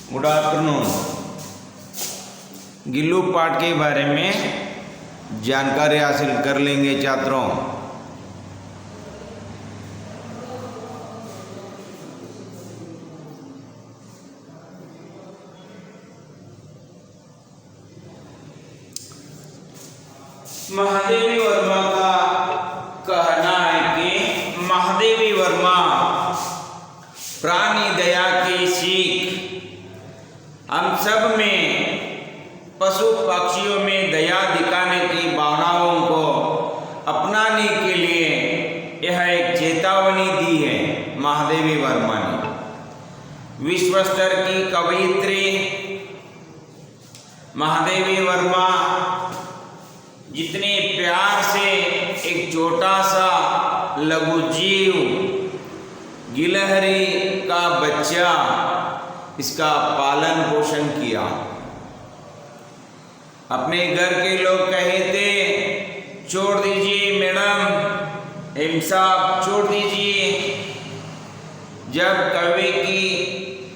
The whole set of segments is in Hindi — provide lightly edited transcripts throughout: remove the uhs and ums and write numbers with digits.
Good afternoon. गिल्लू पाठ के बारे में जानकारी हासिल कर लेंगे छात्रों। महादेवी वर्मा का कहना है कि महादेवी वर्मा प्राणी दया की सीख हम सब में, पशु पक्षियों में दया दिखाने की भावनाओं को अपनाने के लिए यह एक चेतावनी दी है महादेवी वर्मा ने। विश्व स्तर की कवयित्री महादेवी वर्मा जितने प्यार से एक छोटा सा लघु जीव गिलहरी का बच्चा इसका पालन पोषण किया। अपने घर के लोग कहे थे छोड़ दीजिए मैडम, साहब छोड़ दीजिए। जब कौवे की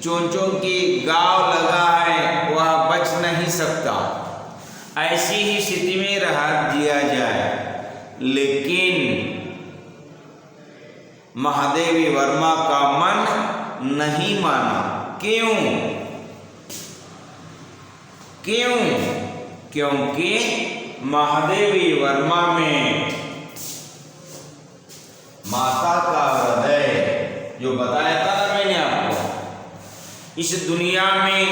चोंचों की गाव लगा है वह बच नहीं सकता, ऐसी ही स्थिति में राहत दिया जाए। लेकिन महादेवी वर्मा का मन नहीं माना। क्यों? क्योंकि महादेवी वर्मा में माता का हृदय, जो बताया था ना मैंने आपको, इस दुनिया में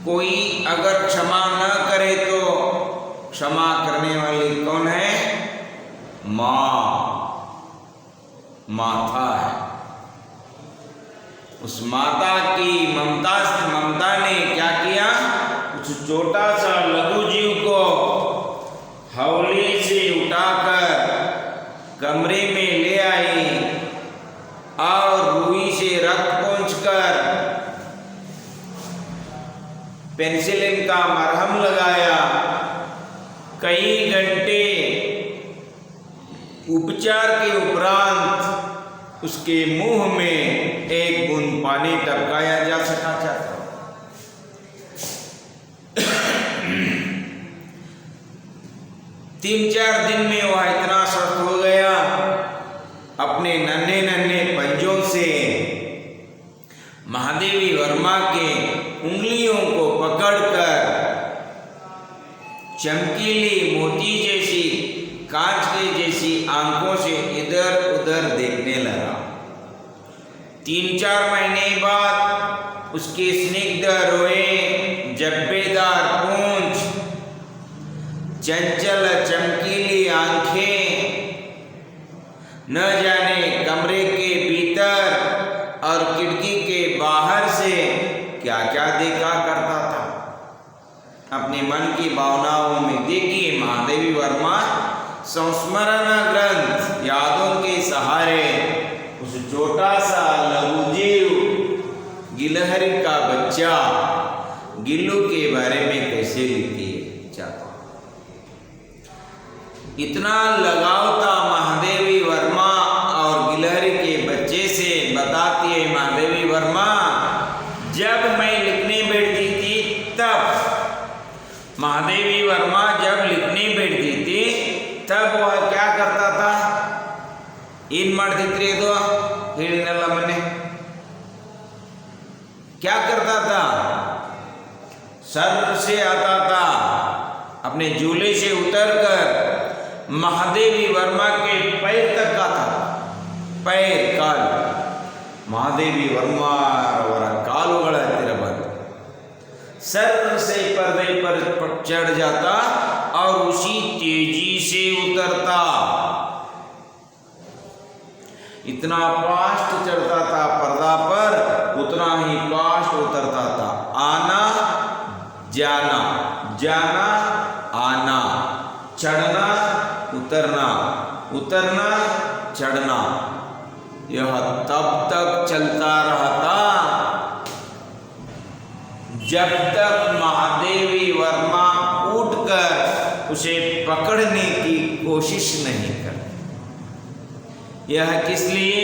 कोई अगर क्षमा न करे तो क्षमा करने वाली कौन है? माता है। उस माता की ममता ने क्या किया? उस छोटा सा लघु जीव को हौले से उठाकर कमरे में ले आई और रुई से रक्त पोंछकर पेनिसिलिन का मरहम लगाया। कई घंटे उपचार के उपरांत उसके मुंह में एक बूंद पानी टपकाया जा सका था। 3-4 दिन में वह इतना स्वस्थ हो गया, अपने नन्हे नन्हे पंजों से महादेवी वर्मा के उंगलियों को पकड़कर चमकीली मोती जैसी, कांच के जैसी आंखों से इधर उधर देखने लगा। 3-4 महीने बाद उसके स्निग्ध रोए, जब्बेदार पूंछ, चंचल चमकीली आंखें, न जाने कमरे के भीतर और खिड़की के बाहर से क्या क्या देखा करता था। अपने मन की भावनाओं में देखिए महादेवी वर्मा संस्मरण ग्रंथ यादों के सहारे उस छोटा सा लघु जीव गिलहरी का बच्चा गिल्लू के बारे में कैसे लिखी चाहता। इतना लगाव था महादेवी वर्मा और गिलहरी के बच्चे से। बताती है महादेवी वर्मा, जब मैं लिखने बैठती थी तब महादेवी वर्मा जब लिखने बैठती थी तब वह क्या करता था? इन ಮಾಡ್ತಿದ್ರಿ ಇದು ಹೇಳಿನಲ್ಲ ಮೊನ್ನೆ, क्या करता था? सर से आता था, अपने झूले से उतरकर महादेवी वर्मा के पैर तक आता था। पैर, काल, महादेवी वर्मा ಅವರ ಕಾಲುಗಳ ಹತ್ತಿರ ಬಂದು सर से पर्दे पर चढ़ जाता और उसी तेजी से उतरता। इतना फास्ट चढ़ता था पर्दा पर, उतना ही फास्ट उतरता था। आना जाना, जाना आना, चढ़ना उतरना, उतरना चढ़ना, यह तब तक चलता रहता जब तक महादेवी वर्मा उठकर उसे पकड़ने की कोशिश नहीं करती। यह किस लिए?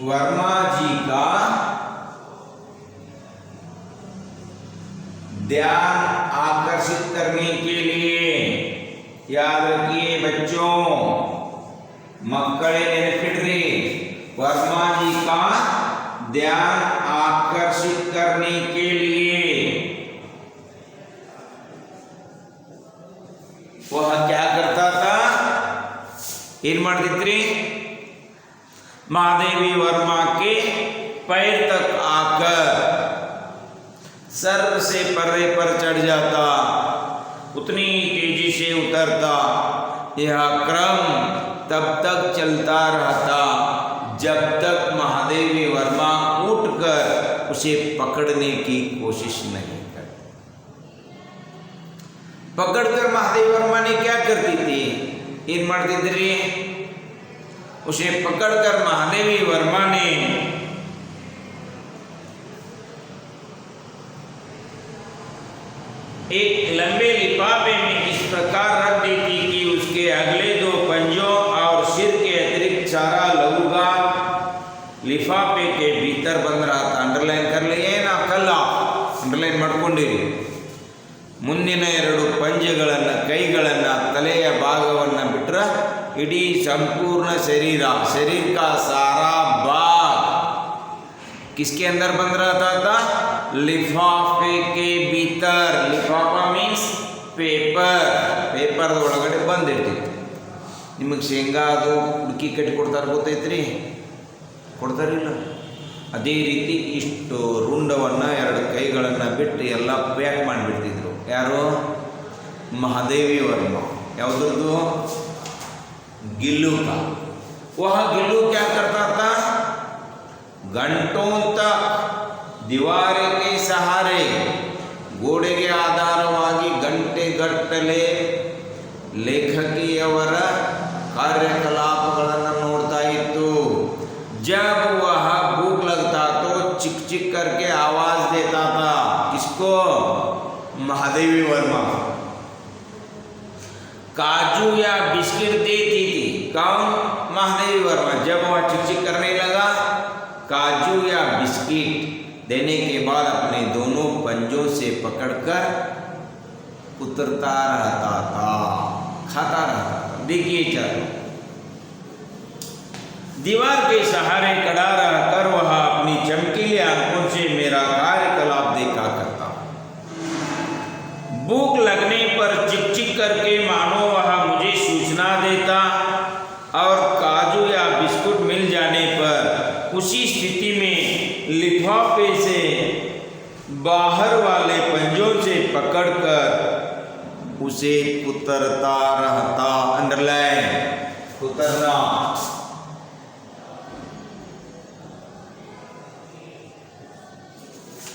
वर्मा जी का ध्यान आकर्षित करने के लिए, याद रखिए बच्चों, मक्कड़े नेनपिड्री, वर्मा जी का ध्यान आकर्षित करने के लिए वह क्या करता था? ಏನ್ ಮಾಡ್ತಿದ್ರಿ? महादेवी वर्मा के पैर तक आकर सर से पर्रे पर चढ़ जाता, उतनी तेजी से उतरता। यह क्रम तब तक चलता रहता जब तक महादेवी वर्मा उठकर उसे पकड़ने की कोशिश नहीं करती। पकड़कर महादेवी वर्मा ने क्या करती थी? ಏನ್ ಮಾಡ್ತಿದ್ರಿ? उसे पकड़कर महादेवी वर्मा ने एक लंबे लिफाफे में इस प्रकार रख देती कि उसके अगले दो पंजों और सिर के अतिरिक्त सारा लहूगा लिफाफे के भीतर बंद रहा था। अंडरलाइन कर लिए ना, कल अंडरलाइन ಮಾಡ್ಕೊಂಡಿರಿ। ಮುಂದಿನ ಎರಡು ಪಂಜಗಳನ್ನು, ಕೈಗಳನ್ನು, ತಲೆಯ ಭಾಗವನ್ನು ಬಿಟ್ಟರೆ इडी संपूर्ण शरीर का सारा भाग किसके अंदर बंद रहता था? लिफाफे के भीतर। लिफाफा मीन्स पेपर, पेपर ಒಳಗಡೆ ಬಂದಿರ್ತಿತ್ತು। ನಿಮಗೆ ಶೇಂಗಾ ಅದು ಹುಡುಕಿ ಕಟ್ಟಿ ಕೊಡ್ತಾರೆ, ಗೊತ್ತೈತ್ರಿ? ಕೊಡ್ತಾರಿಲ್ಲ? ಅದೇ ರೀತಿ ಇಷ್ಟು ರುಂಡವನ್ನು ಎರಡು ಕೈಗಳನ್ನು ಬಿಟ್ಟು ಎಲ್ಲ ಪ್ಯಾಕ್ ಮಾಡಿಬಿಡ್ತಿದ್ರು। ಯಾರು? महादेवी वर्मा। ಯಾವುದ್ರದ್ದು? गिल्लू का। वह गिल्लू क्या करता था? घंटों तक दीवार के सहारे ಗೋಡೆಗೆ ಆಧಾರವಾಗಿ ಗಂಟೆಗಟ್ಟಲೆ ಲೇಖಕಿಯವರ ಕಾರ್ಯಕಲಾಪಗಳನ್ನು ನೋಡ್ತಾ ಇತ್ತು। जब वह भूख लगता तो चिक चिक करके आवाज देता था। किसको? महादेवी वर्मा। काजू या बिस्किट देती थी। कौन? महादेवी वर्मा। जब वह चिक चिक करने लगा, काजू या बिस्किट देने के बाद अपने दोनों पंजों से पकड़कर उतरता रहता था, खाता रहता था। देखिए चलो, दीवार के सहारे खड़ा रहकर वह अपनी चमकीली आंखों से मेरा कार्यकलाप देखा करता। भूख लगने पर चिक चिक करके मानो वह मुझे सूचना देता और काजू या बिस्कुट मिल जाने पर उसी स्थिति में लिफाफे से बाहर वाले पंजों से पकड़कर उसे उतरता रहता। अंडरलाइन, उतरना।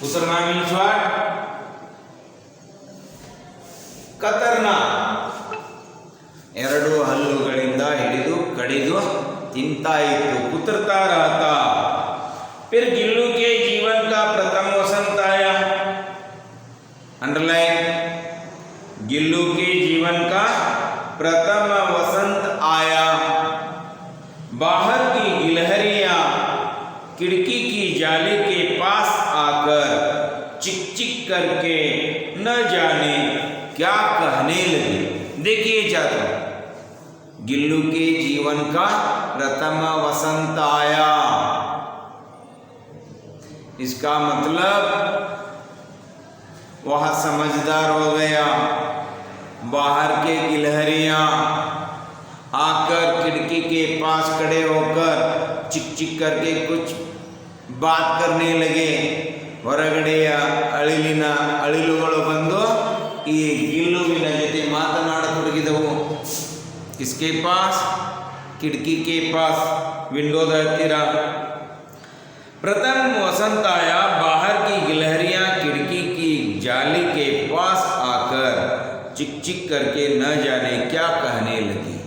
उतरना मीन्स व्हाट? ಕತರ್ನ। ಎರಡು ಹಲ್ಲುಗಳಿಂದ ಹಿಡಿದು ಕಡಿದು ತಿಂತಾ ಇತ್ತು, ಕುತರ್ತಾ रहता। फिर गिल्लू के जीवन का प्रथम वसंत आया। अंडरलाइन, गिल्लू के जीवन का प्रथम वसंत आया। बाहर की गिलहरियां खिड़की की जाली के पास आकर चिक चिक करके न जाने क्या कहने लगे। देखिए छात्र, गिल्लू के जीवन का प्रथम वसंत आया। इसका मतलब वह समझदार हो गया। बाहर के गिलहरियां आकर खिड़की के पास खड़े होकर चिक चिक करके कुछ बात करने लगे। ಹೊರಗಡೆಯ ಅಳಿಲುಗಳು ಬಂದು ಈ ಗಿಲ್ಲುವಿನ ಜೊತೆ ಮಾತನಾಡತೊಡಗಿದವು। किसके पास? खिड़की के पास, विंडोದ ಹತ್ತಿರ। प्रथम वसंत आया। बाहर की गिलहरियां खिड़की की जाली के पास आकर चिक चिक करके न जाने क्या कहने लगी।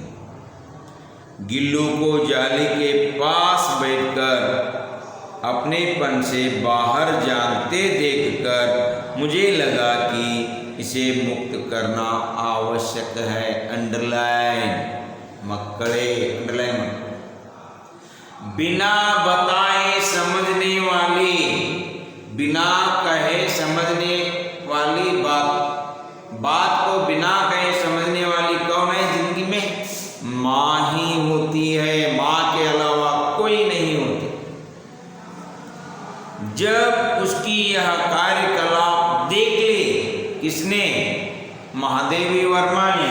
गिल्लू को जाली के पास बैठकर अपनेपन से बाहर जानते देखकर मुझे लगा कि इसे मुक्त करना आवश्यक है। अंडरलाइन, मक्कड़े अंडरलाइन। बिना बताए समझने वाली, बिना कहे समझने वाली बात को बिना कहे समझने वाली कौन है जिंदगी में? माँ ही होती है। माँ के अलावा कोई नहीं होती। जब उसकी यह कार्यकलाप देख ली, किसने? महादेवी वर्मा ने।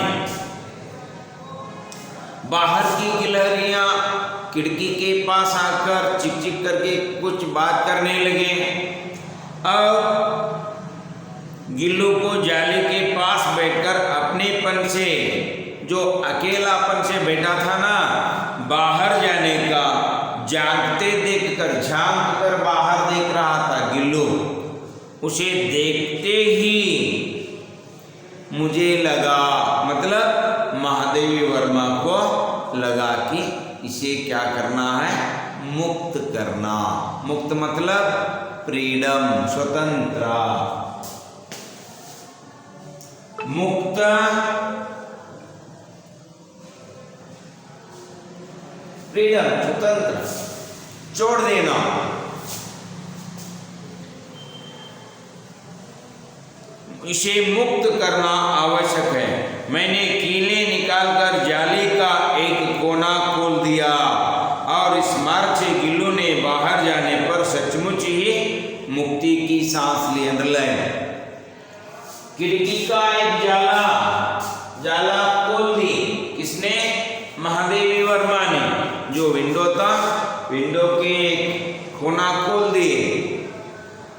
बाहर की गिलहरियां खिड़की के पास आकर चिक चिक करके कुछ बात करने लगे और गिल्लू को जाली के पास बैठकर अपनेपन से, जो अकेलापन से बैठा था ना, बाहर जाने का झांकते देखकर, झांक कर बाहर देख रहा था गिल्लू। उसे देखते ही मुझे लगा, मतलब महादेवी वर्मा को लगा कि इसे क्या करना है? मुक्त करना। मुक्त मतलब फ्रीडम, स्वतंत्र। मुक्त फ्रीडम, स्वतंत्र, छोड़ देना। इसे मुक्त करना आवश्यक है। मैंने कीले निकालकर जाली का एक कोना खोल दिया और इस मार्ग से गिल्लू ने बाहर जाने पर सचमुच ही मुक्ति की सांस ली। अंडरलाइन। खिड़की का एक जाला खोल दी। किसने? महादेवी वर्मा ने। जो विंडो था, विंडो के कोना खोल दिए।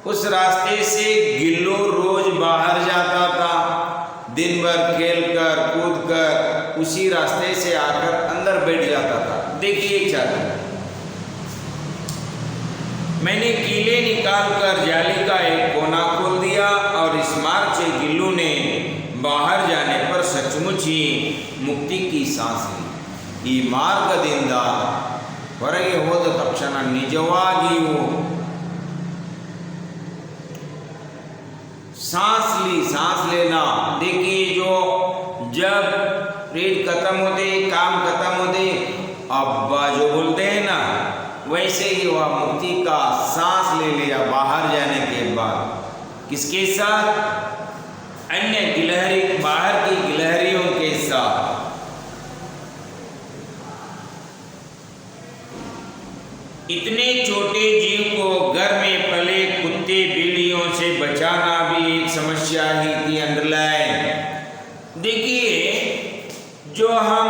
उस रास्ते से गिल्लू रोज बाहर जाता था। दिन भर खेलकर कूदकर उसी रास्ते से आकर अंदर बैठ जाता था। देखिए छात्र, मैंने कीले निकालकर जाली का एक कोना खोल दिया और इस मार्ग से गिल्लू ने बाहर जाने पर सचमुच ही मुक्ति की सांस ली। ಈ ಮಾರ್ಗದಿಂದ ಹೊರಗೆ ಹೋದ ತಕ್ಷಣ ನಿಜವಾಗಿಯೂ सांस ली। सांस लेना। देखिए, जो जब पीरियड खत्म होते, काम खत्म होते, अब्बा जो बोलते हैं ना, वैसे ही वह मुक्ति का सांस ले लिया बाहर जाने के बाद। किसके साथ? अन्य गिलहरी, बाहर की गिलहरियों के साथ। इतने छोटे जीव को घर में पले कुत्ते बिल्लियों से बचाना भी एक समस्या ही थी। अंडरलाइन। देखिए, जो हम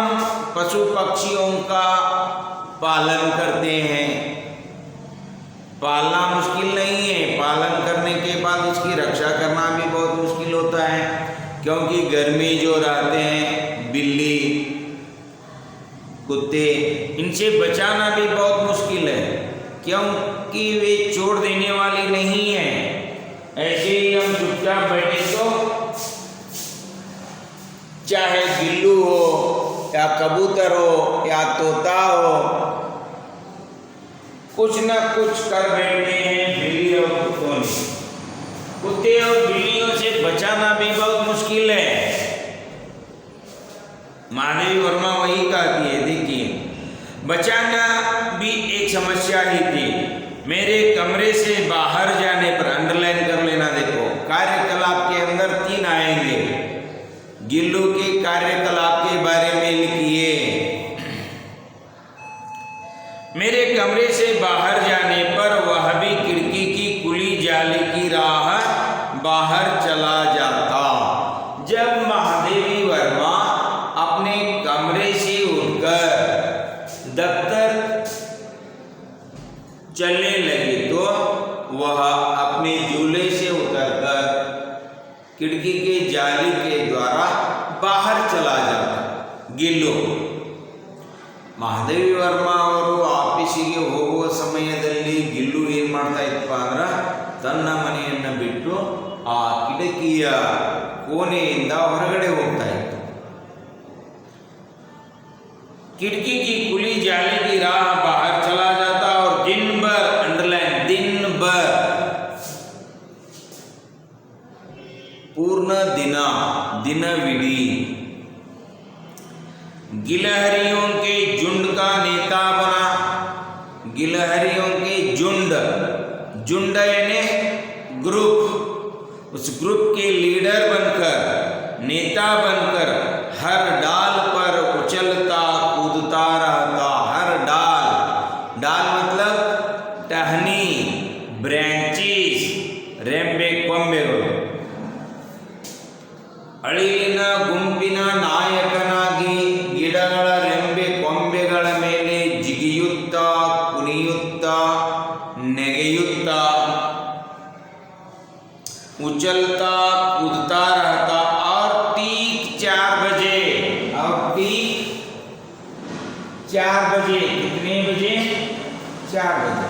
पशु पक्षियों का पालन करते हैं, पालना मुश्किल नहीं है। पालन करने के बाद उसकी रक्षा करना भी बहुत मुश्किल होता है, क्योंकि घर में जो रहते हैं बिल्ली, कुत्ते, इनसे बचाना भी बहुत मुश्किल है, क्योंकि वे छोड़ देने वाली नहीं है। ऐसे ही हम चुपचाप बैठे तो चाहे बिल्लू हो या कबूतर हो या तोता हो, कुछ न कुछ कर बैठते हैं बिल्ली और कुत्तों ने। कुत्ते और बिल्लियों से बचाना भी बहुत मुश्किल है। महादेवी वर्मा वही कहती है। देखिए, बचाना भी एक समस्या ही थी। मेरे कमरे से बाहर जाने पर, अंडरलाइन कर लेना, देखो कार्यकलाप के अंदर 3 आएंगे। गिल्लू के कार्यकलाप के बारे में लिखिए। मेरे कमरे से बाहर जाने पर वह भी खिड़की की खुली जाली की राह बाहर चला जाता। जब महादेवी वर्मा अपने कमरे से उठकर दफ्तर चलने लगे तो वह अपने झूले से उतरकर खिड़की के जाली के द्वारा बाहर चला जाता। गिल्लू ಮಹಾದೇವಿ ವರ್ಮಾ ಅವರು ಆಫೀಸಿಗೆ ಹೋಗುವ ಸಮಯದಲ್ಲಿ ಗಿಲ್ಲು ಏನು ಮಾಡ್ತಾ ಇತ್ತಪ್ಪ ಅಂದ್ರೆ ತನ್ನ ಮನೆಯನ್ನು ಬಿಟ್ಟು ಆ ಕಿಟಕಿಯ ಕೋಣೆಯಿಂದ ಹೊರಗಡೆ ಹೋಗ್ತಾ ಇತ್ತು. खिड़की की खुली जाली की राह बाहर चला जाता और दिन भर, अंडरलाइन, दिन भर, पूर्ण दिना, दिनविडी गिलहरियों के झुंड का नेता बना। गिलहरियों के झुंड झुंड यानी ग्रुप, उस ग्रुप के लीडर बनकर, नेता बनकर हर डाल पर उछलता कूदता रहता। हर डाल, डाल मतलब टहनी, ब्रांचेस, रेंबे ಕೊಂಬೆಗಳು, ಅಳಿಲಿನ ಗುಂಪಿನ ನಾಯಕನಾಗಿ ಗಿಡಗಳ ರೆಂಬೆ ಕೊಂಬೆಗಳ ಮೇಲೆ ಜಿಗಿಯುತ್ತಾ ಕುಣಿಯುತ್ತಾ ನೆಗೆಯುತ್ತಾ उछलता कूदता रहता। और ठीक 4 बजे, और ठीक 4 बजे, कितने बजे? 4 बजे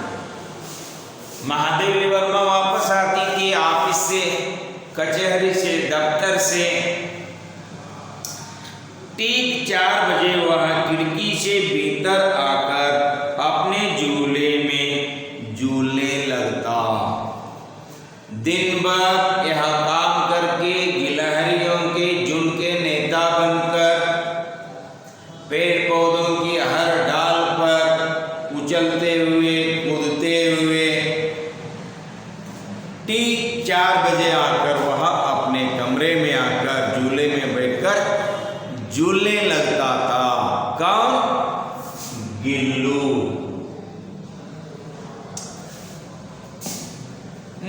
महादेवी वर्मा वापस आती थी ऑफिस से, कचहरी से, दफ्तर से। ठीक 4 बजे वह खिड़की से भीतर आकर अपने झूले में झूलने लगता। दिन भर यह काम करके गिलहरियों के झुंड के नेता बनकर पेड़ पौधों की हर डाल पर उछलते हुए कूदते हुए ठीक 4 बजे आकर वह अपने कमरे में आकर झूले में बैठकर झूलने लगता था। कौन? गिल्लू।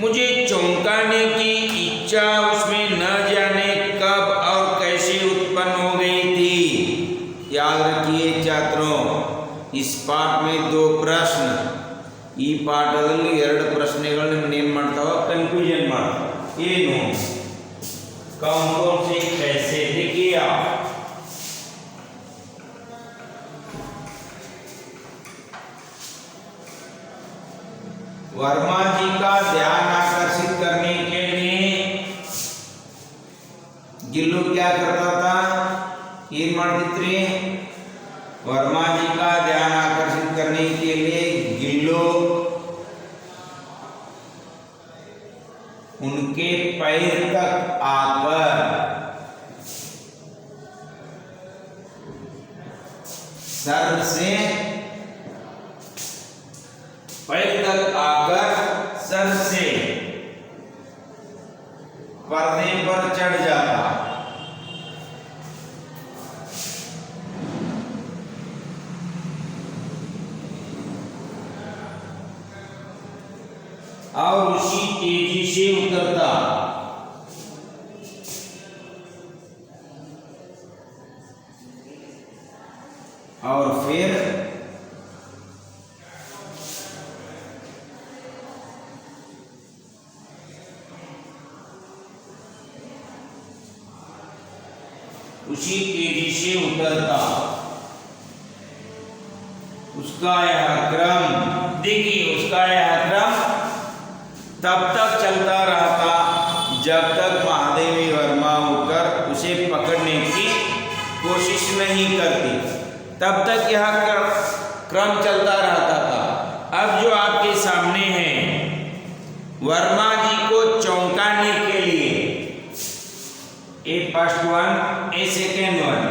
मुझे चौंकाने की इच्छा उसमें न जाने कब और कैसे उत्पन्न हो गई थी। याद रखिए छात्रों, इस पाठ में 2 प्रश्न, ಈ ಪಾಠದಲ್ಲಿ 2 ಪ್ರಶ್ನೆಗಳನ್ನು ಏನು ಮಾಡ್ತಾವ? ಕನ್ಫ್ಯೂಷನ್ ಮಾಡ್ತಾವ। ಏನು? कौन कौन से कैसे? देखिए आप, वर्मा जी का ध्यान आकर्षित करने के लिए गिल्लू क्या करता था? ಏನ್ ಮಾಡ್ತಿದ್ರಿ? वर्मा जी का ध्यान आकर्षित करने के लिए गिल्लू उनके पैर तक आकर सर से, पैर तक आकर सर से पर्दे पर चढ़ जाता। और उसी तेजी से उतरता। और फिर उसी तेजी से उतरता। उसका यह क्रम देखिए, उसका यह क्रम तब तक चलता रहता जब तक महादेवी वर्मा उठकर उसे पकड़ने की कोशिश नहीं करती। तब तक यह क्रम चलता रहता था। अब जो आपके सामने है, वर्मा जी को चौंकाने के लिए, ए फर्स्ट वन, ए सेकेंड वन,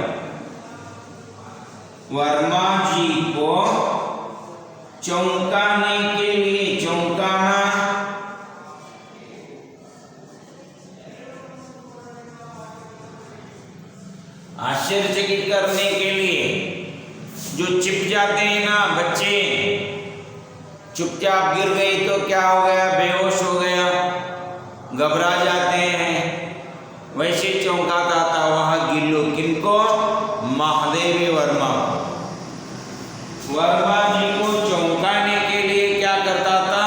वर्मा जी को चौंकाने के लिए, चौंकाना, आश्चर्यचकित करने के लिए, जो छिप जाते हैं ना बच्चे, चुपचाप गिर गए तो क्या हो गया? बेहोश हो गया, घबरा जाते हैं, वैसे चौंकाता था वह गिल्लू। किनको? महादेवी वर्मा। वर्मा जी को चौंकाने के लिए क्या करता था?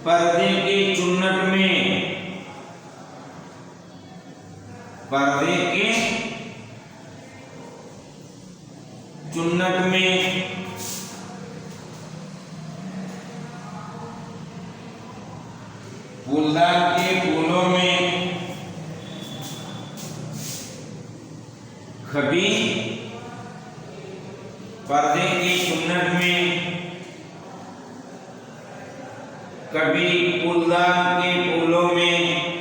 पर्दे के चुन्नट में, पर्दे के चुन्नट में फूलदान के फूलों में कभी पर्दे के चुन्नट में, कभी फूलदान के फूलों में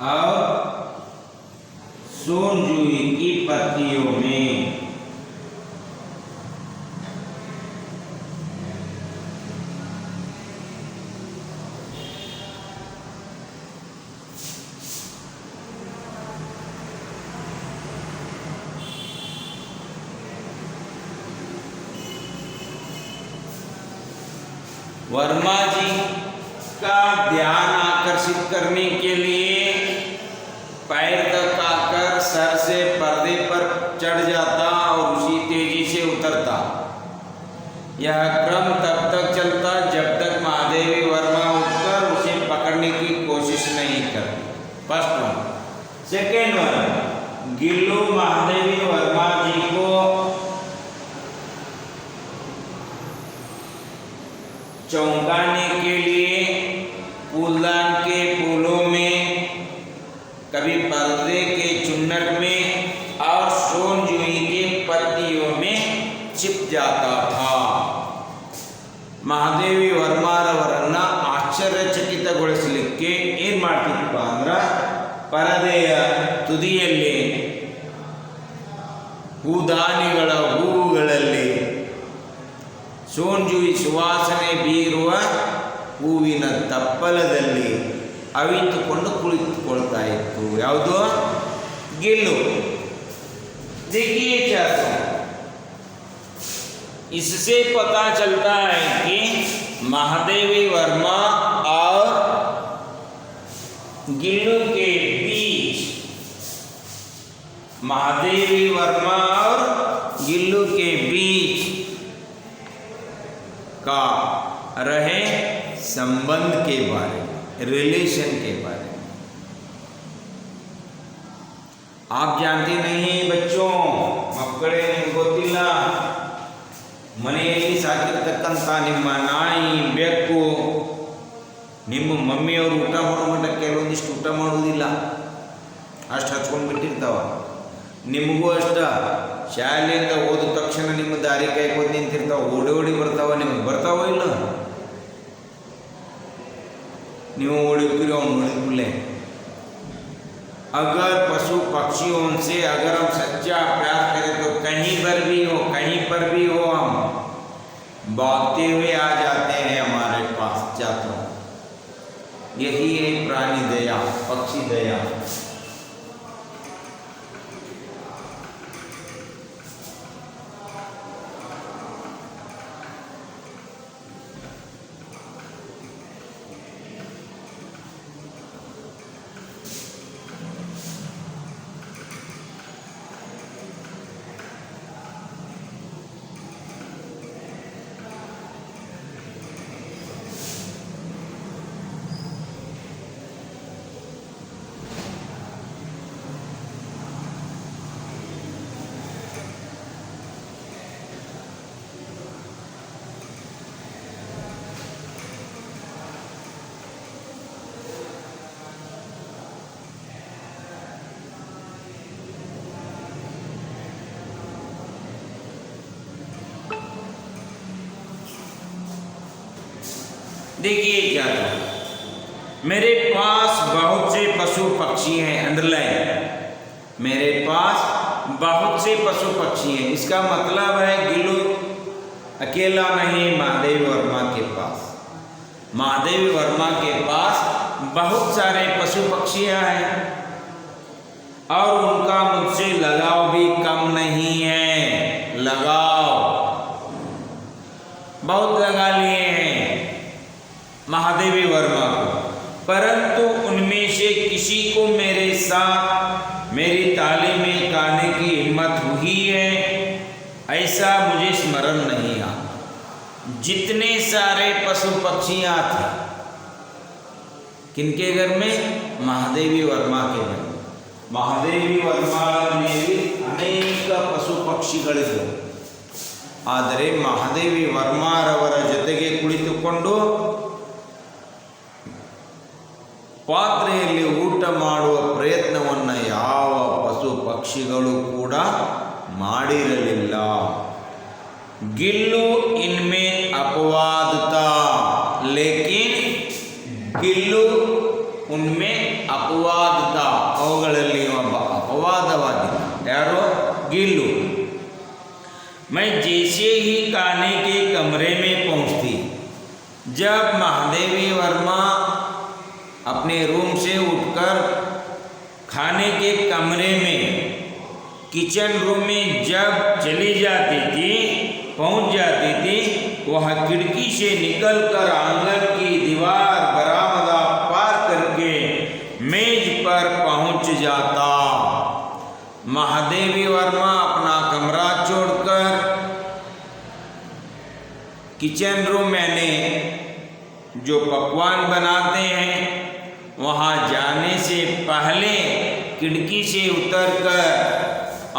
और सोनजूई की पत्तियों में। वर्मा जी का ध्यान आकर्षित करने के लिए पैर तक आकर सर से पर्दे पर चढ़ जाता और उसी तेजी से उतरता। यह क्रम तब तक चलता जब तक महादेवी वर्मा उठकर उसे पकड़ने की कोशिश नहीं करती। First one. Second one, Gillu Mahadevi Verma ji को चौंकाने के लिए फूलदान के फूलों में, कभी पर्दे के चुन्नट में और सोनजूई के पत्तियों में छिप जाता था। ಮಹಾದೇವಿ ವರ್ಮಾರವರನ್ನ ಆಶ್ಚರ್ಯಚಕಿತಗೊಳಿಸಲಿಕ್ಕೆ ಏನು ಮಾಡ್ತಿತ್ತು ಅಂದ್ರೆ ಪರದೆಯ ತುದಿಯಲ್ಲಿ ಹೂದಾನಿಗಳ ಹೂವುಗಳಲ್ಲಿ ಸೋಂಜುಯಿ ಸುವಾಸನೆ ಬೀರುವ ಹೂವಿನ ತಪ್ಪಲದಲ್ಲಿ ಅವಿತುಕೊಂಡು ಕುಳಿತುಕೊಳ್ತಾ ಇತ್ತು. ಯಾವುದು? ಗಿಲ್ಲು. देखिए चाचा, इससे पता चलता है कि महादेवी वर्मा और गिल्लू के बीच, महादेवी वर्मा और गिल्लू के बीच का रहे संबंध के बारे में, रिलेशन के बारे में आप जानते नहीं बच्चों. ಮಕ್ಕಳೇ ನಿಮಗೆ ಗೊತ್ತಿಲ್ಲ, ಮನೆಯಲ್ಲಿ ಸಾಕಿರ್ತಕ್ಕಂಥ ನಿಮ್ಮ ನಾಯಿ ಬೆಕ್ಕು ನಿಮ್ಮ ಮಮ್ಮಿಯವರು ಊಟ ಮಾಡೋ ಮಟ್ಟ ಕೆಲವೊಂದಿಷ್ಟು ಊಟ ಮಾಡೋದಿಲ್ಲ, ಅಷ್ಟು ಹಚ್ಕೊಂಡು ಬಿಟ್ಟಿರ್ತಾವ. ನಿಮಗೂ ಅಷ್ಟ ಶಾಲೆಯಿಂದ ಹೋದ ತಕ್ಷಣ ನಿಮ್ಮ ದಾರಿ ಕಾಯ್ಕೊಂಡು ನಿಂತಿರ್ತಾವ, ಓಡಿ ಓಡಿ ಬರ್ತಾವ. ನಿಮಗೆ ಬರ್ತಾವ ಇಲ್ಲ? ನೀವು ಓಡಿದ್ರಿ ಅವ್ನು ನೋಡಿದ್ಬಿಡ್ಲೆ. अगर पशु पक्षियों से अगर हम सच्चा प्यार करें तो कहीं पर भी हो हम भागते हुए आ जाते हैं हमारे पास चाचा. यही है प्राणी दया, पक्षी दया. देखिए क्या था, मेरे पास बहुत से पशु पक्षी हैं. अंडरलाइन, मेरे पास बहुत से पशु पक्षी हैं. इसका मतलब है गिल्लू अकेला नहीं. महादेवी वर्मा के पास, महादेवी वर्मा के पास बहुत सारे पशु पक्षियाँ हैं और उनका मुझसे लगाव भी कम नहीं है. लगाव बहुत लगा लिए हैं महादेवी वर्मा को, परंतु उनमें से किसी को मेरे साथ मेरी तालीम में गाने की हिम्मत हुई है ऐसा मुझे स्मरण नहीं आता. जितने सारे पशु पक्षियाँ थे किनके घर में? महादेवी वर्मा के घर. महादेवी वर्मा में ಅನೇಕ ಪಶು ಪಕ್ಷಿಗಳಿದ್ದವು. ಆದರೆ ಮಹಾದೇವಿ ವರ್ಮಾರವರ ಜೊತೆಗೆ ಕುಳಿತುಕೊಂಡು ಪಾತ್ರೆಯಲ್ಲಿ ಊಟ ಮಾಡುವ ಪ್ರಯತ್ನವನ್ನು ಯಾವ ಪಶು ಪಕ್ಷಿಗಳು ಕೂಡ ಮಾಡಿರಲಿಲ್ಲ. गिल्लू इनमें अपवाद था, लेकिन गिल्लू उनमें अपवाद मैं जैसे ही खाने के कमरे में पहुंचती, जब महादेवी वर्मा अपने रूम से उठकर खाने के कमरे में, किचन रूम में जब चली जाती थी, पहुंच जाती थी, वह खिड़की से निकलकर आंगन की दीवार बरामदा पार करके मेज पर पहुंच जाता। महादेवी वर्मा अपना कमरा छोड़कर किचन रूम में जो पकवान बनाते हैं वहाँ जाने से पहले खिड़की से उतरकर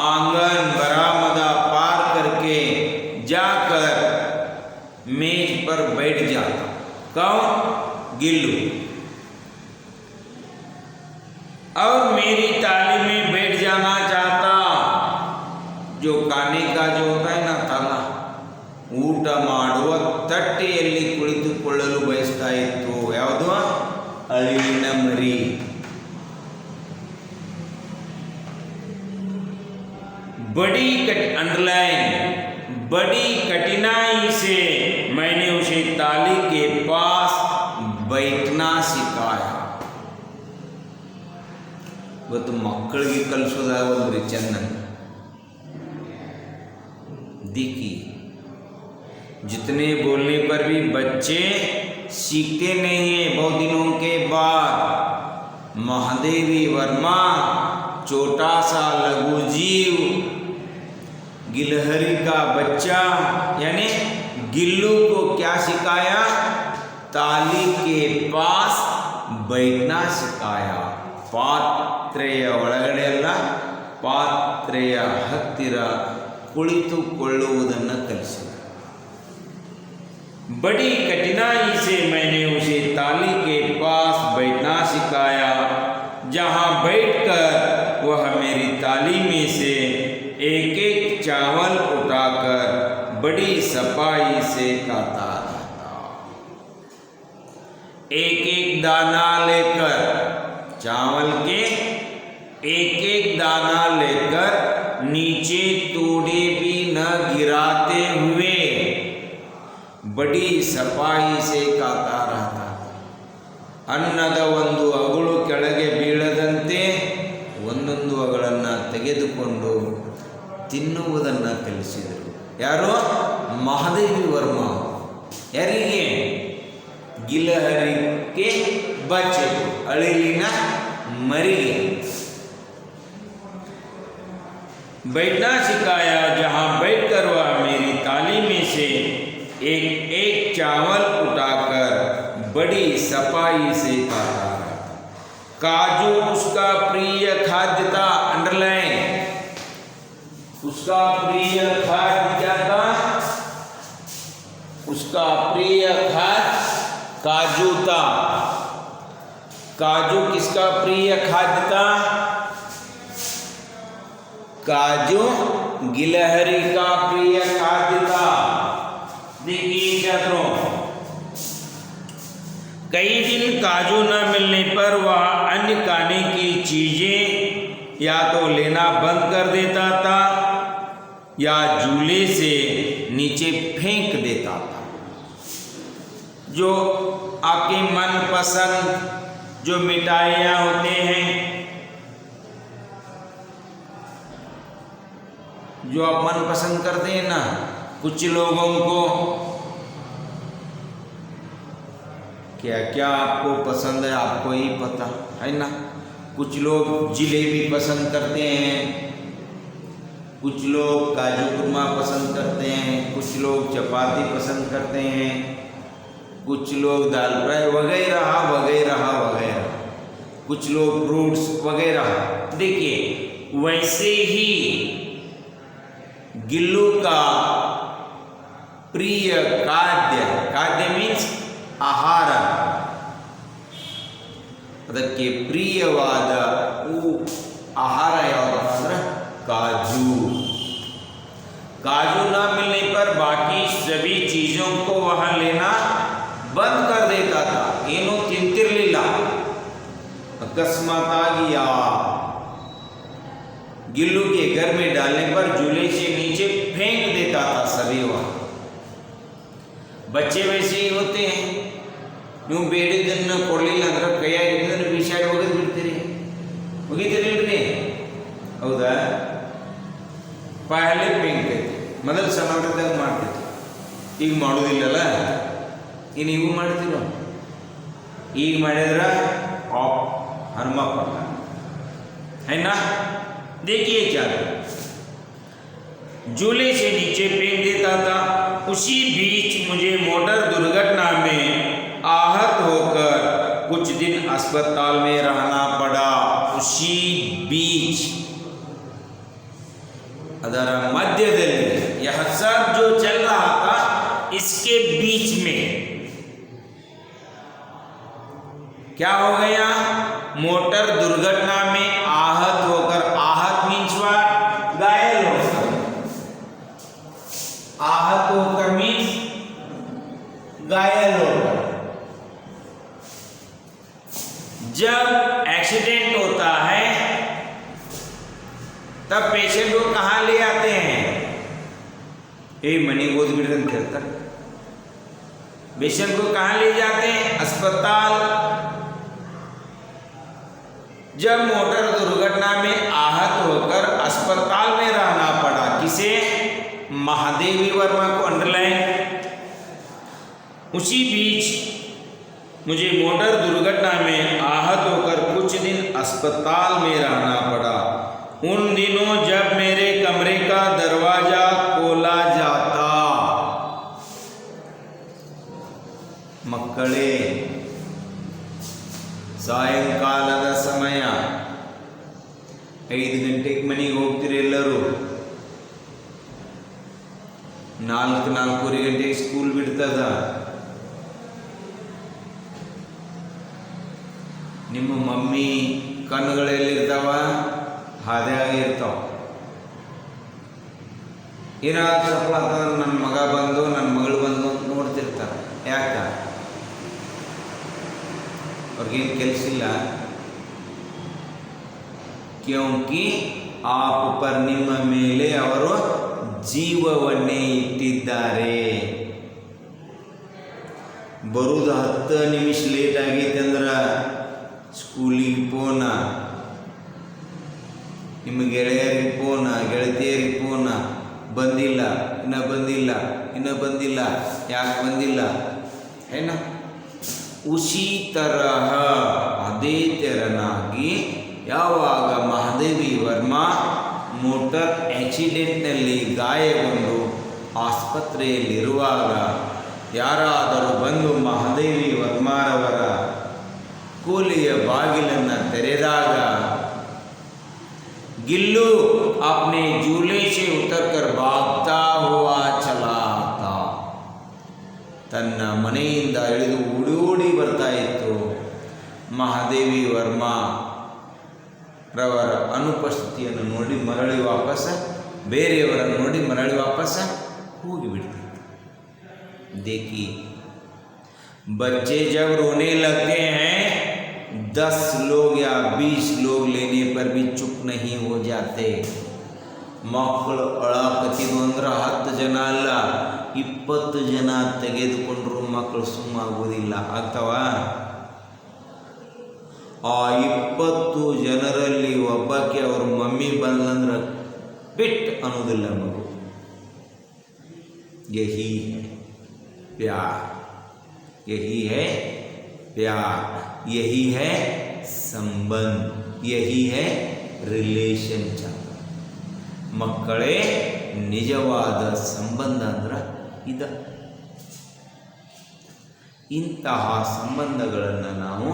आंगन बरामदा पार करके जाकर मेज पर बैठ जाता। कौन? गिल्लू। और मेरी ताली में बैठ जाना चाहता। जो खाने का जो होता है ना ताला, ಊಟ ಮಾಡುವ ತಟ್ಟೆಯಲ್ಲಿ ಕುಳಿತುಕೊಳ್ಳಲು ಬಯಸ್ತಾ ಇತ್ತು। ಯಾವುದು? ಅಳಿವಿನ ಮರಿ। बड़ी कठिनाई से मैंने उसे ताली के पास बैठना सिखाया। ಇವತ್ತು ಮಕ್ಕಳಿಗೆ ಕಲಿಸೋದಾಗ ಒಂದು ಚಂದन देखिए, जितने बोलने पर भी बच्चे सीखते नहीं हैं। बहुत दिनों के बाद महादेवी वर्मा छोटा सा लघु जीव गिलहरी का बच्चा यानी गिल्लू को क्या सिखाया? ताली के पास बैठना सिखाया। ಪಾತ್ರೆಯ ಒಳಗಡೆ ಅಲ್ಲ, ಪಾತ್ರೆಯ ಹತ್ತಿರ ಕುಳಿತುಕೊಳ್ಳುವುದನ್ನು ಕಲಿಸಿದ। बड़ी कठिनाई से मैंने उसे ताली के पास बैठना सिखाया, जहाँ बैठकर वह मेरी ताली में से एक एक चावल उठाकर बड़ी सफाई से खाता रहता। एक एक दाना लेकर, चावल के एक एक दाना लेकर नीचे तोड़े भी न गिराते हुए बड़ी सफाई से खाता रहता। ಅನ್ನದ ಒಂದು ಅಗಳು ಕೆಳಗೆ ಬೀಳದಂತೆ ಒಂದೊಂದು ಅಗಳನ್ನು ತೆಗೆದುಕೊಂಡು ತಿನ್ನುವುದನ್ನು ಕಲಿಸಿದರು। ಯಾರು? ಮಹಾದೇವಿ ವರ್ಮಾ। ಯಾರಿಗೆ? ಗಿಲಹರಿಗೆ बच्चे, अड़ेलिन मरी। बैठना सिखाया, जहाँ बैठकर वह मेरी ताली में से एक एक चावल उठाकर बड़ी सफाई से खाता। काजू उसका प्रिय खाद्य था। अंडरलाइन, उसका प्रिय खाद्य क्या था? उसका प्रिय खाद्य काजू था। काजू किसका प्रिय खाद्य था? काजू गिलहरी का प्रिय खाद्य था। देखिए छात्रों, कई दिन काजू न मिलने पर वह अन्य खाने की चीजें या तो लेना बंद कर देता था या झूले से नीचे फेंक देता था। जो आपके मनपसंद जो मिठाइयाँ होते हैं, जो आप मन पसंद करते हैं ना, कुछ लोगों को क्या क्या आपको पसंद है आपको ही पता है ना। कुछ लोग जिलेबी पसंद करते हैं, कुछ लोग काजू कुरमा पसंद करते हैं, कुछ लोग चपाती पसंद करते हैं, कुछ लोग दाल फ्राई वगैरह वगैरह वगैरह, कुछ लोग फ्रूट्स वगैरह। देखिए, वैसे ही गिल्लू का प्रिय खाद्य, खाद्य मीन्स आहार, ಅದಕ್ಕೆ ಪ್ರಿಯವಾದ आहार ಯಾವುದಪ್ಪ ಅಂದ್ರೆ काजू। काजू ना मिलने पर बाकी सभी चीजों को वह लेना बंद कर देता था। ಏನೂ ತಿಂತಿರಲಿಲ್ಲ। अकस्मात गिल्लू के घर में डालने पर झूले से नीचे फेंक देता ಸಾಯುವ ಬಚ್ಚೆ ವಯಸ್ಸಿ ಹೋಗ್ತೆ ನೀವು ಬೇಡಿದ್ದನ್ನು ಕೊಡಲಿಲ್ಲ ಅಂದ್ರೆ ಕೈಯಾಗಿದ್ದನ್ನು ಬಿಸಾಡಿ ಹೋಗೋದು ಬಿಡ್ತೀರಿ ಮುಗಿತೀರಿಲ್ರಿ ಹೌದಾ ಪಾಯಲ್ಲೇ ಪೇಂಟ್ ಐತಿ ಮೊದಲು ಸಣ್ಣದಾಗ ಮಾಡ್ತಿತ್ತು ಈಗ ಮಾಡೋದಿಲ್ಲಲ್ಲ ಇನ್ನು ಇವು ಮಾಡ್ತೀರೋ ಈಗ ಮಾಡಿದ್ರೆ ऑफ हरमा पड़ता है ना। देखिए क्या झूले से नीचे फेंक देता था। उसी बीच मुझे मोटर दुर्घटना में आहत होकर कुछ दिन अस्पताल में रहना पड़ा। उसी बीच अदर मध्यದಲ್ಲಿ यह सब जो चल रहा था इसके बीच में क्या हो गया मोटर दुर्घटना में आहत होकर आहत मीन्स व्हाट घायल होकर आहत होकर मीन्स घायल होकर जब एक्सीडेंट होता है तब पेशेंट को कहाँ ले आते हैं मनी गोद बिड़न खेलता पेशेंट को कहाँ ले जाते हैं अस्पताल। जब मोटर दुर्घटना में आहत होकर अस्पताल में रहना पड़ा किसे महादेवी वर्मा को अंडरलाइन। उसी बीच मुझे मोटर दुर्घटना में आहत होकर कुछ दिन अस्पताल में रहना पड़ा। उन दिनों जब मेरे कमरे का दरवाजा खोला जाता मक्कड़े ಸಾಯಂಕಾಲದ ಸಮಯ 5 ಗಂಟೆಗೆ ಮನೆಗೆ ಹೋಗ್ತೀರಿ ಎಲ್ಲರೂ 4-4:30 ಗಂಟೆಗೆ ಸ್ಕೂಲ್ ಬಿಡ್ತದ ನಿಮ್ಮ ಮಮ್ಮಿ ಕಣ್ಣುಗಳೆಲ್ಲಿರ್ತಾವ ಹಾದಿಯಾಗಿರ್ತಾವ ಏನಾದ್ರು ಸ್ವಲ್ಪ ನನ್ನ ಮಗ ಬಂದು ನನ್ನ ಮಗಳು ಬಂದು ನೋಡ್ತಿರ್ತಾರೆ ಯಾಕ ಅವ್ರಿಗೇನು ಕೆಲಸ ಇಲ್ಲ ಕ್ಯೋಂಕಿ ಆಪ್ ಪರ್ ನಿಮ್ಮ ಮೇಲೆ ಅವರು ಜೀವವನ್ನೇ ಇಟ್ಟಿದ್ದಾರೆ ಬರುವುದು 10 ನಿಮಿಷ ಲೇಟ್ ಆಗೈತೆ ಅಂದ್ರೆ ಸ್ಕೂಲಿಗೆ ಫೋನ ನಿಮ್ಮ ಗೆಳೆಯರಿಗೆ ಫೋನ ಗೆಳತಿಯರಿಗೆ ಫೋನ ಬಂದಿಲ್ಲ ಇನ್ನೂ ಬಂದಿಲ್ಲ ಯಾಕೆ ಬಂದಿಲ್ಲ ಏನ उसी तरह ಅದೇ ತೆರನಾಗಿ ಯಾವಾಗ ಮಹಾದೇವಿ ವರ್ಮಾ ಮೋಟರ್ ಆಕ್ಸಿಡೆಂಟ್ನಲ್ಲಿ ಗಾಯಗೊಂಡು ಆಸ್ಪತ್ರೆಯಲ್ಲಿರುವಾಗ ಯಾರಾದರೂ ಬಂದು ಮಹಾದೇವಿ ವರ್ಮಾರವರ ಕೂಲಿಯ ಬಾಗಿಲನ್ನು ತೆರೆದಾಗ गिल्लू अपने झूले से उतरकर भागता हुआ चला आता ತನ್ನ ಮನೆಯಿಂದ ಇಳಿದು ಓಡಿ ಬರ್ತಾ ಇತ್ತು ಮಹಾದೇವಿ ವರ್ಮಾ ರವರ ಅನುಪಸ್ಥಿತಿಯನ್ನು ನೋಡಿ ಮರಳಿ ವಾಪಸ್ ಬೇರೆಯವರನ್ನು ನೋಡಿ ಮರಳಿ ವಾಪಸ್ ಹೋಗಿಬಿಡ್ತಿತ್ತು। देखिए बच्चे जब रोने लगते हैं 10 लोग या 20 लोग लेने पर भी चुप नहीं हो जाते। ಮಕ್ಕಳು ಅಳಕತ್ತಿದ್ವು ಅಂದ್ರೆ 10 ಜನ ಅಲ್ಲ 20 ಜನ ತೆಗೆದುಕೊಂಡ್ರು ಮಕ್ಕಳು ಸುಮ್ಮಾಗುವುದಿಲ್ಲ ಆಗ್ತಾವ। ಆ 20 ಜನರಲ್ಲಿ ಒಬ್ಬಕ್ಕೆ ಅವ್ರ ಮಮ್ಮಿ ಬಂದಂದ್ರೆ ಬಿಟ್ಟು ಅನ್ನೋದಿಲ್ಲ ಮಗು। ಯಹಿ ಹೈ ಪ್ಯಾರ್, ಯಹಿ ಹೈ ಪ್ಯಾರ್, ಯಹಿ ಹೈ ಸಂಬಂಧ, ಯಹಿ ಹೈ ರಿಲೇಶನ್। ಮಕ್ಕಳೇ ನಿಜವಾದ ಸಂಬಂಧ ಅಂದ್ರೆ ಇದ। ಇಂತಹ ಸಂಬಂಧಗಳನ್ನು ನಾವು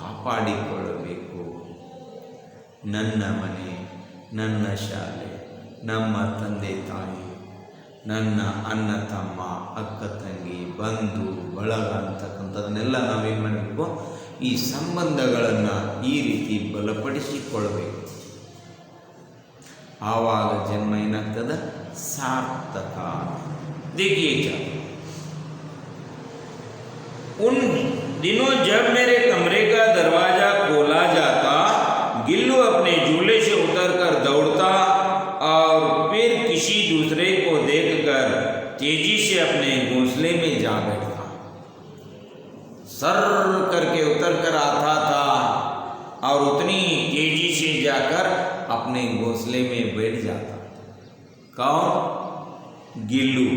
ಕಾಪಾಡಿಕೊಳ್ಳಬೇಕು। ನನ್ನ ಮನೆ, ನನ್ನ ಶಾಲೆ, ನಮ್ಮ ತಂದೆ ತಾಯಿ, ನನ್ನ ಅಣ್ಣ ತಮ್ಮ, ಅಕ್ಕ ತಂಗಿ, ಬಂಧು ಬಳಗ ಅಂತಕ್ಕಂಥದನ್ನೆಲ್ಲ ನಾವೇನು ಮಾಡಬೇಕು, ಈ ಸಂಬಂಧಗಳನ್ನು ಈ ರೀತಿ ಬಲಪಡಿಸಿಕೊಳ್ಳಬೇಕು। ಆವಾಗ ಜನ್ಮ ಏನಾಗ್ತದೆ, ಸಾರ್ಥಕ। देखिए क्या उन दिनों जब मेरे कमरे का दरवाजा खोला जाता गिल्लू अपने झूले से उतरकर दौड़ता और फिर किसी दूसरे को देखकर तेजी से अपने घोंसले में जा बैठा। सर करके उतर कर आता था और उतनी तेजी से जाकर अपने घोंसले में बैठ जाता। कौन? गिल्लू।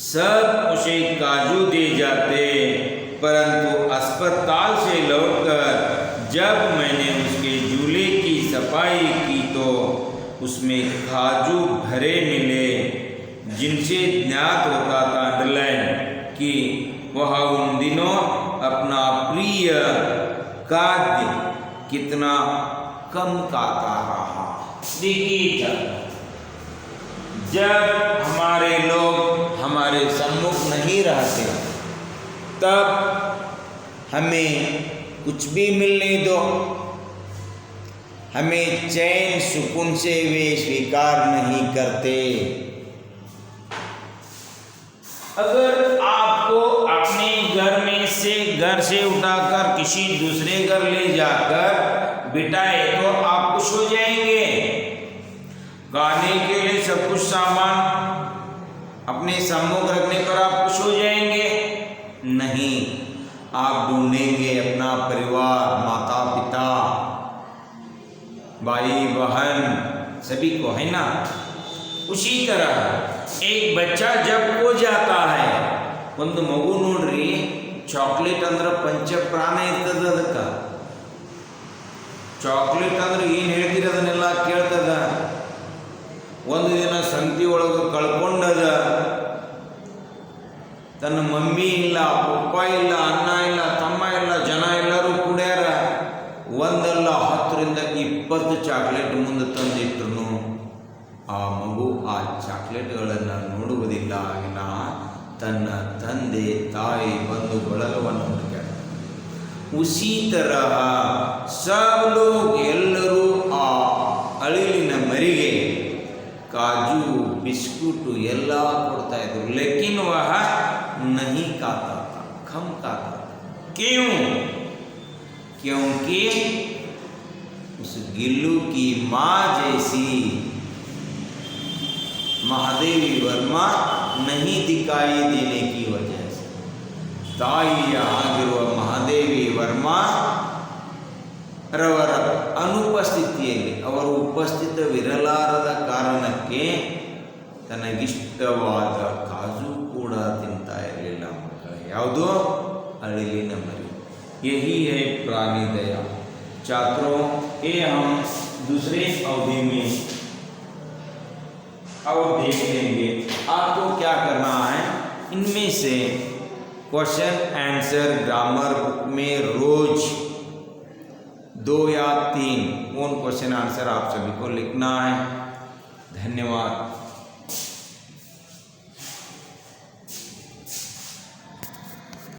सब उसे काजू दे जाते, परंतु अस्पताल से लौटकर जब मैंने उसके झूले की सफाई की तो उसमें काजू भरे मिले, जिनसे ज्ञात होता था अंडरलाइन कि वह उन दिनों अपना प्रिय खाद्य कितना कम खाता रहा। देखिए, जब हमारे लोग हमारे सम्मुख नहीं रहते तब हमें कुछ भी मिलने दो, हमें चैन सुकून से वे स्वीकार नहीं करते। अगर आपको अपने घर से उठाकर किसी दूसरे घर ले जाकर बिठाए तो आप खुश हो जाएंगे। खाने के लिए सब कुछ सामान अपने सम्मुख रखने पर आप खुश हो जाएंगे? नहीं, आप ढूंढेंगे अपना परिवार, माता पिता, भाई बहन, सभी को, है ना। उसी तरह एक बच्चा जब खो जाता है, ಒಂದು ಮಗು ನೋಡ್ರಿ ಚಾಕ್ಲೇಟ್ ಅಂದ್ರೆ ಪಂಚಪ್ರಾಣ ಇರ್ತದ। ಅದಕ್ಕೆ ಚಾಕ್ಲೇಟ್ ಅಂದ್ರೆ ಏನು ಹೇಳ್ತೀರಿ ಅದನ್ನೆಲ್ಲ ಕೇಳ್ತದ। ಒಂದು ದಿನ ಸಂತಿ ಒಳಗೆ ಕಳ್ಕೊಂಡದ, ತನ್ನ ಮಮ್ಮಿ ಇಲ್ಲ, ಪಪ್ಪ ಇಲ್ಲ, ಅಣ್ಣ ಇಲ್ಲ, ತಮ್ಮ ಇಲ್ಲ, ಜನ ಎಲ್ಲರೂ ಕೂಡ್ಯಾರ ಒಂದಲ್ಲ 10ರಿಂದ 20 ಚಾಕ್ಲೇಟ್ ಮುಂದೆ ತಂದಿಟ್ರು ಆ ಮಗು ಆ ಚಾಕ್ಲೇಟ್ಗಳನ್ನು ನೋಡುವುದಿಲ್ಲ। ಇನ್ನ ತನ್ನ ತಂದೆ ತಾಯಿ ಬಂದು ಬಳಗವನ್ನು ಹುಡುಕ್ಯಾರ। ಉಸಿ ತರಹ ಸಬ್ ಲೋಗ್ ಎಲ್ಲರೂ ಆ ಅಳಿಲಿನ ಮರಿಗೆ काजू बिस्कुट ಎಲ್ಲ ಕೊಡ್ತಾ ಇದ್ರು, लेकिन वह नहीं खाता था, कम खाता था। क्यों? क्योंकि उस गिल्लू की माँ जैसी महादेवी वर्मा नहीं दिखाई देने की वजह से, ತಾಯಿಯಾಗಿರುವ ಮಹಾದೇವಿ ವರ್ಮಾ ರವರ ಅನುಪಸ್ಥಿತಿಯಲ್ಲಿ, ಅವರು ಉಪಸ್ಥಿತವಿರಲಾರದ ಕಾರಣಕ್ಕೆ ತನಗಿಷ್ಟವಾದ ಕಾಜು ಕೂಡ ತಿಂತಾ ಇರಲಿಲ್ಲ ಮಕ್ಕಳೇ। ಯಾವುದು? ಅಳಿಲಿನ ಮರಿ। यही है प्राणी दया। छात्रों, ये हम दूसरे अवधि में और देख लेंगे। आपको क्या करना है, इनमें से क्वेश्चन आंसर ग्रामर बुक में रोज 2 या 3 क्वेश्चन आंसर आप सभी को लिखना है। धन्यवाद।